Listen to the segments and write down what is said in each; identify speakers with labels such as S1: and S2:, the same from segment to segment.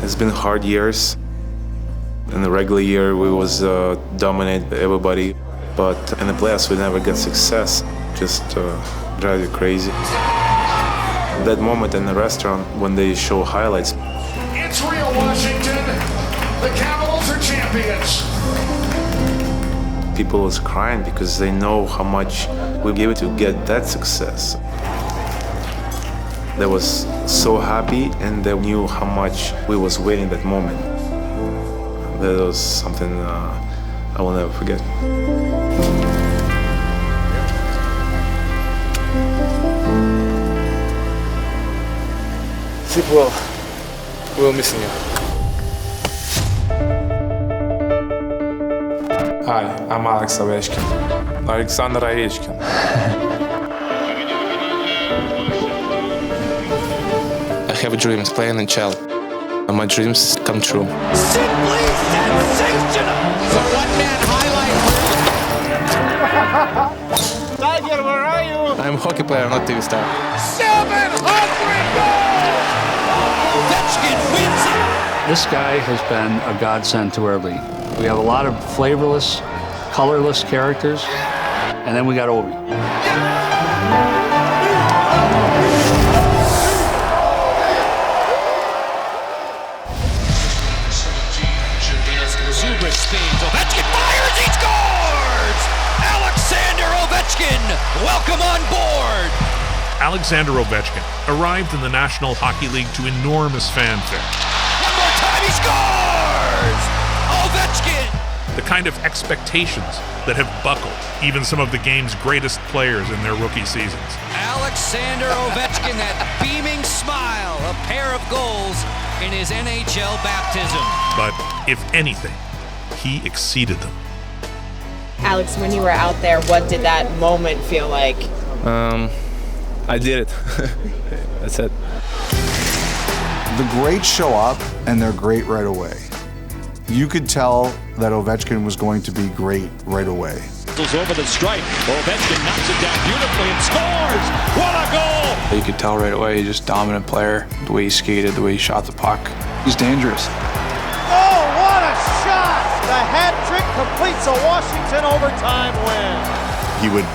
S1: It's been hard years. In the regular year, we was dominate everybody, but in the playoffs, we never get success. Just drive you crazy. That moment in the restaurant when they show highlights.
S2: It's real, Washington. The Capitals are champions.
S1: People was crying because they know how much we gave to get that success. They was so happy and they knew how much we was waiting that moment. That was something I will never forget.
S3: Sleep well. We'll missing you. Hi, I'm Alex Ovechkin. Alexander Ovechkin. I have dreams playing in NHL. And my dreams come true.
S4: Simply sensational! It's a one-man highlight.
S5: Tiger, where are you?
S3: I'm a hockey player, not TV star.
S4: 700 goals! Ovechkin wins it!
S6: This guy has been a godsend to our league. We have a lot of flavorless, colorless characters, and then we got Ovi.
S4: Zubris spins. Ovechkin fires. He scores! Alexander Ovechkin, welcome on board.
S7: Alexander Ovechkin arrived in the National Hockey League to enormous fanfare.
S4: One more time, he scores! Ovechkin!
S7: The kind of expectations that have buckled even some of the game's greatest players in their rookie seasons.
S4: Alexander Ovechkin, that beaming smile, a pair of goals in his NHL baptism.
S7: But if anything, he exceeded them.
S8: Alex, when you were out there, what did that moment feel like?
S3: I did it. That's it.
S9: The greats show up and they're great right away. You could tell that Ovechkin was going to be great right away.
S4: Over the stripe. Ovechkin knocks it down beautifully and scores! What a goal!
S3: You could tell right away, he's just a dominant player. The way he skated, the way he shot the puck. He's dangerous.
S5: Oh, what a shot! The hat trick completes a Washington overtime win.
S10: He would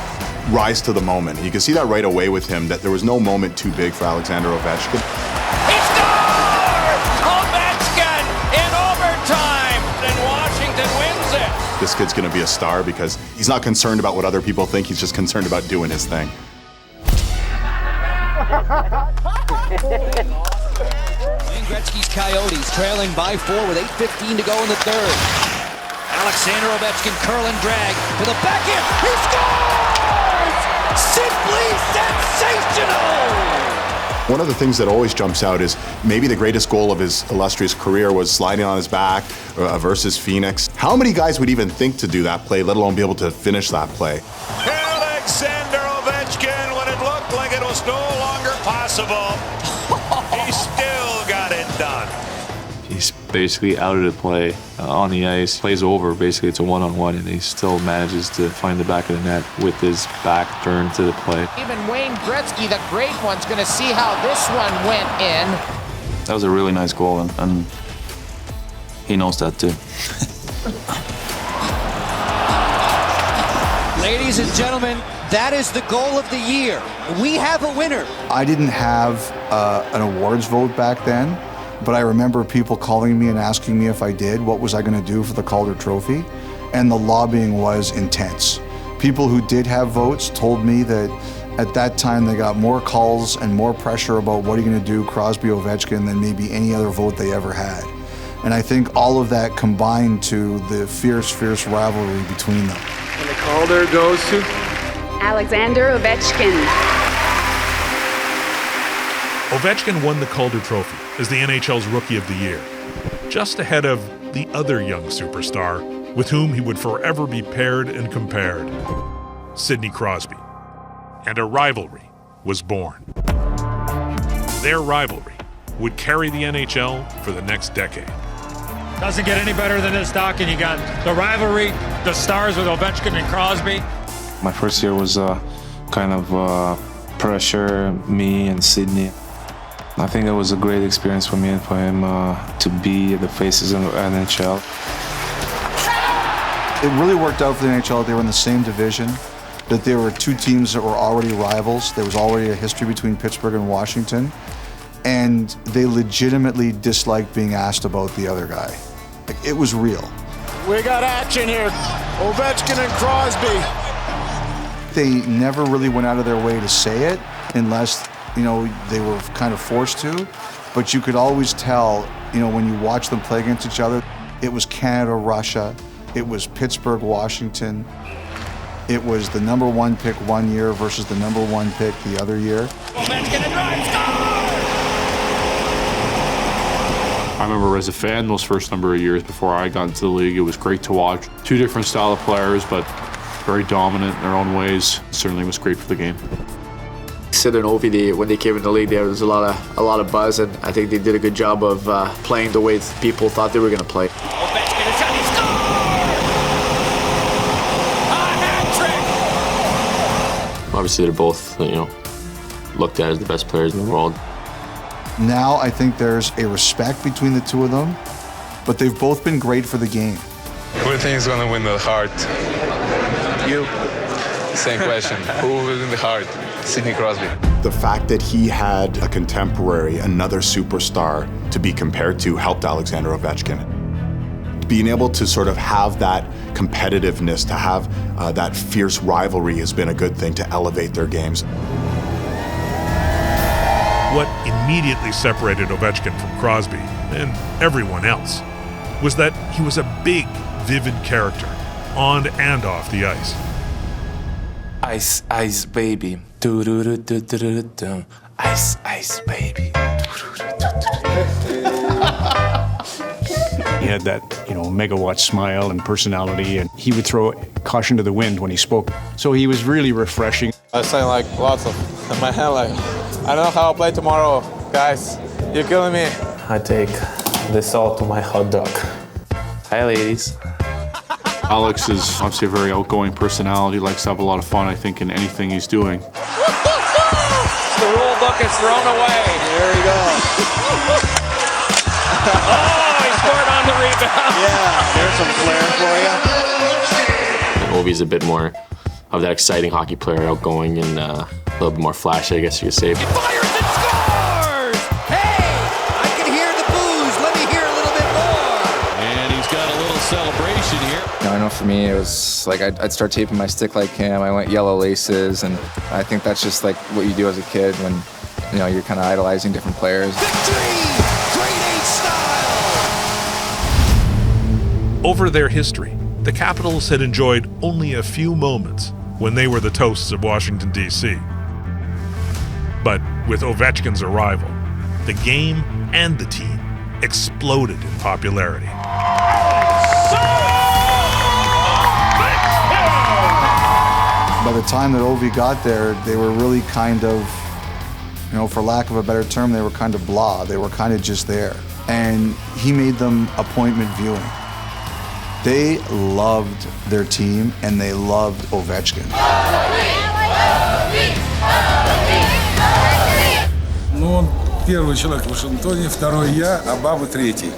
S10: rise to the moment. You can see that right away with him, that there was no moment too big for Alexander Ovechkin.
S4: He scores! Ovechkin in overtime! And Washington wins it!
S10: This kid's going to be a star because he's not concerned about what other people think. He's just concerned about doing his thing.
S4: Wayne Gretzky's Coyotes trailing by 4 with 8:15 to go in the third. Alexander Ovechkin curl and drag to the backhand. He scores! Simply sensational!
S10: One of the things that always jumps out is maybe the greatest goal of his illustrious career was sliding on his back versus Phoenix. How many guys would even think to do that play, let alone be able to finish that play?
S2: Alexander Ovechkin, when it looked like it was no longer possible, he still got it done.
S11: He's basically out of the play on the ice. Plays over, basically it's a one-on-one, and he still manages to find the back of the net with his back turned to the play.
S5: Even Wayne Gretzky, the great one's going to see how this one went in.
S11: That was a really nice goal, and he knows that too.
S4: Ladies and gentlemen, that is the goal of the year. We have a winner.
S9: I didn't have an awards vote back then, but I remember people calling me and asking me if I did, what was I going to do for the Calder Trophy? And the lobbying was intense. People who did have votes told me that at that time they got more calls and more pressure about what are you going to do, Crosby, Ovechkin, than maybe any other vote they ever had. And I think all of that combined to the fierce, fierce rivalry between them.
S3: And the Calder goes to
S12: Alexander Ovechkin.
S7: Ovechkin won the Calder Trophy as the NHL's Rookie of the Year, just ahead of the other young superstar with whom he would forever be paired and compared, Sidney Crosby. And a rivalry was born. Their rivalry would carry the NHL for the next decade.
S13: Doesn't get any better than this, Doc, and you got the rivalry, the stars with Ovechkin and Crosby.
S3: My first year was kind of pressure, me and Sidney.
S1: I think it was a great experience for me and for him to be the faces of the NHL.
S9: It really worked out for the NHL. They were in the same division, that there were two teams that were already rivals. There was already a history between Pittsburgh and Washington, and they legitimately disliked being asked about the other guy. Like, it was real.
S5: We got action here. Ovechkin and Crosby.
S9: They never really went out of their way to say it unless, they were kind of forced to. But you could always tell, when you watch them play against each other, it was Canada, Russia. It was Pittsburgh, Washington. It was the number one pick one year versus the number one pick the other year.
S14: I remember as a fan, those first number of years before I got into the league, it was great to watch. Two different style of players, but very dominant in their own ways. Certainly was great for the game.
S15: Sid and Ovi, when they came in the league, there was a lot of buzz, and I think they did a good job of playing the way people thought they were going to play.
S11: Obviously, they're both, looked at as the best players in the world.
S9: Now I think there's a respect between the two of them, but they've both been great for the game.
S3: Who do you think is going to win the heart? You. Same question. Who will win the heart? Sidney Crosby.
S10: The fact that he had a contemporary, another superstar to be compared to helped Alexander Ovechkin. Being able to sort of have that competitiveness, to have that fierce rivalry has been a good thing to elevate their games.
S7: What immediately separated Ovechkin from Crosby and everyone else was that he was a big, vivid character on and off the ice.
S1: Ice, ice, baby. Do-do-do-do-do-do-do. Ice, ice, baby.
S16: He had that, megawatt smile and personality, and he would throw caution to the wind when he spoke. So he was really refreshing.
S3: I sang like lots of in my head, like, I don't know how I'll play tomorrow, guys. You're killing me.
S11: I take the salt to my hot dog. Hi, ladies.
S14: Alex is obviously a very outgoing personality, likes to have a lot of fun, I think, in anything he's doing.
S13: The rule book is thrown away.
S5: There he goes.
S13: He scored on the rebound.
S5: Yeah, there's some flair for you.
S11: Ovi's a bit more of that exciting hockey player, outgoing and a little bit more flashy, I guess you could say.
S4: He fires and scores! Hey, I can hear the boos. Let me hear a little bit more.
S13: And he's got a little celebration here.
S3: I know for me, it was like I'd start taping my stick like him. I went yellow laces, and I think that's just like what you do as a kid when, you're kind of idolizing different players.
S7: Over their history, the Capitals had enjoyed only a few moments when they were the toasts of Washington, D.C. But with Ovechkin's arrival, the game and the team exploded in popularity.
S9: By the time that Ovi got there, they were really kind of, for lack of a better term, they were kind of blah. They were kind of just there. And he made them appointment viewing. They loved their team, and they loved Ovechkin.
S17: Он первый человек в Вашингтоне, второй я, а баба третий.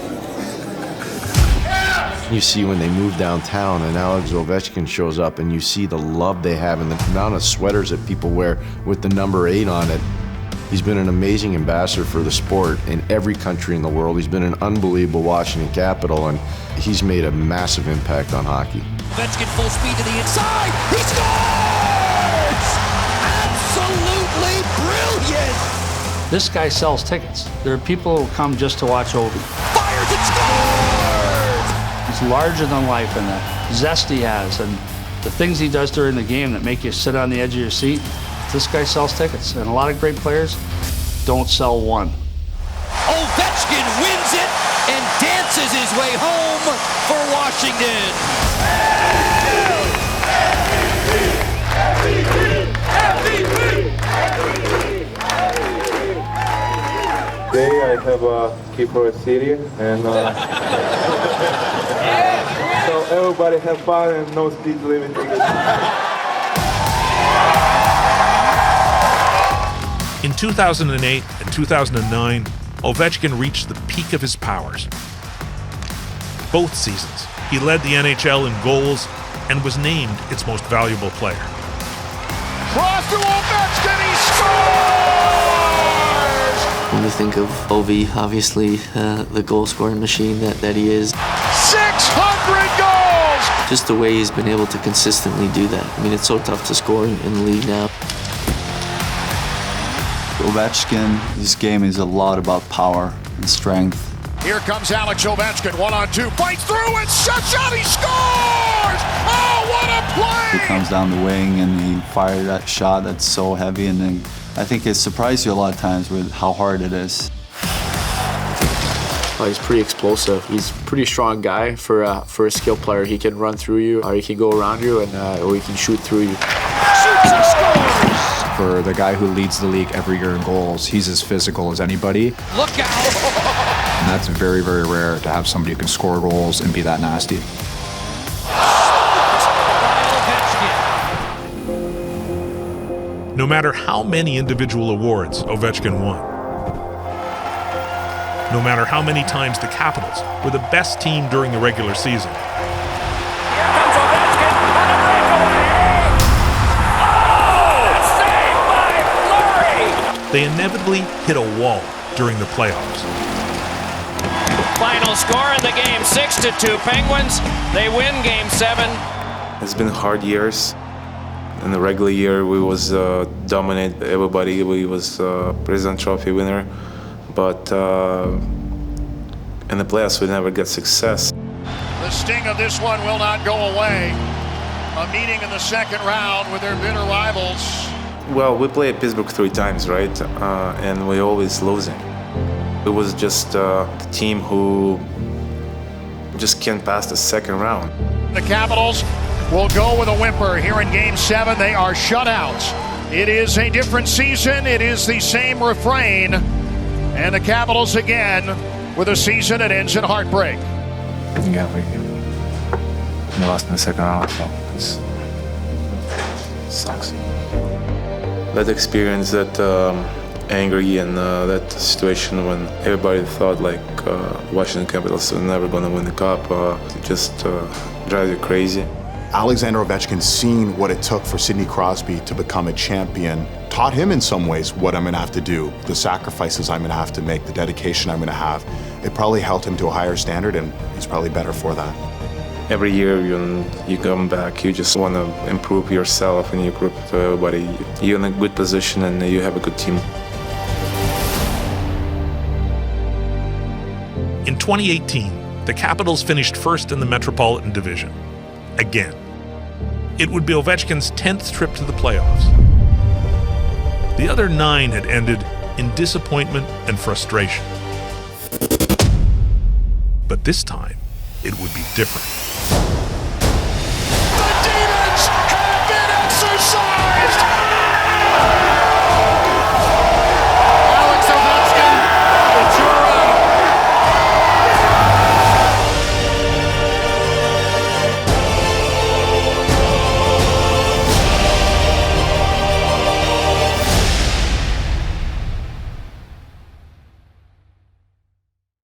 S18: You see when they move downtown and Alex Ovechkin shows up, and you see the love they have and the amount of sweaters that people wear with the number 8 on it. He's been an amazing ambassador for the sport in every country in the world. He's been an unbelievable Washington Capital, and he's made a massive impact on hockey.
S4: Ovechkin full speed to the inside. He scores! Absolutely brilliant!
S6: This guy sells tickets. There are people who come just to watch Ovi.
S4: Fires and scores!
S6: He's larger than life in that zest he has, and the things he does during the game that make you sit on the edge of your seat. This guy sells tickets, and a lot of great players don't sell one.
S4: Ovechkin wins it and dances his way home for Washington.
S11: Today I have a key for a city, and so everybody have fun and no speed limit.
S7: In 2008 and 2009, Ovechkin reached the peak of his powers. Both seasons, he led the NHL in goals and was named its most valuable player.
S2: Cross to Ovechkin, he scores!
S19: When you think of Ovi, obviously the goal-scoring machine that he is.
S2: 600 goals!
S19: Just the way he's been able to consistently do that. I mean, it's so tough to score in the league now.
S20: Ovechkin, his game is a lot about power and strength.
S2: Here comes Alex Ovechkin, 1-on-2, fights through and shot, he scores! Oh, what a play!
S20: He comes down the wing and he fired that shot that's so heavy, and then I think it surprised you a lot of times with how hard it is.
S15: He's pretty explosive. He's a pretty strong guy for a skill player. He can run through you, or he can go around you, or he can shoot through you.
S2: Shoots and scores!
S21: For the guy who leads the league every year in goals, he's as physical as anybody.
S4: Look out!
S21: And that's very, very rare to have somebody who can score goals and be that nasty.
S7: No matter how many individual awards Ovechkin won, no matter how many times the Capitals were the best team during the regular season, they inevitably hit a wall during the playoffs.
S22: Final score in the game, 6-2 Penguins. They win Game 7.
S1: It's been hard years. In the regular year, we was dominate everybody. We was President Trophy winner, but in the playoffs, we never get success.
S2: The sting of this one will not go away. A meeting in the second round with their bitter rivals.
S1: Well, we played Pittsburgh 3 times, right? And we're always losing. It was just the team who just can't pass the second round.
S2: The Capitals will go with a whimper here in Game 7. They are shut out. It is a different season. It is the same refrain. And the Capitals again with a season that ends in heartbreak.
S3: Yeah, we lost in the second round, so it sucks.
S1: That experience, that angry and that situation when everybody thought like Washington Capitals were never going to win the cup, it just drives you crazy.
S10: Alexander Ovechkin, seeing what it took for Sidney Crosby to become a champion, taught him in some ways what I'm going to have to do, the sacrifices I'm going to have to make, the dedication I'm going to have. It probably held him to a higher standard, and he's probably better for that.
S1: Every year you come back, you just want to improve yourself and you prove to everybody you're in a good position and you have a good team.
S7: In 2018, the Capitals finished first in the Metropolitan Division. Again. It would be Ovechkin's 10th trip to the playoffs. The other 9 had ended in disappointment and frustration. But this time, it would be different.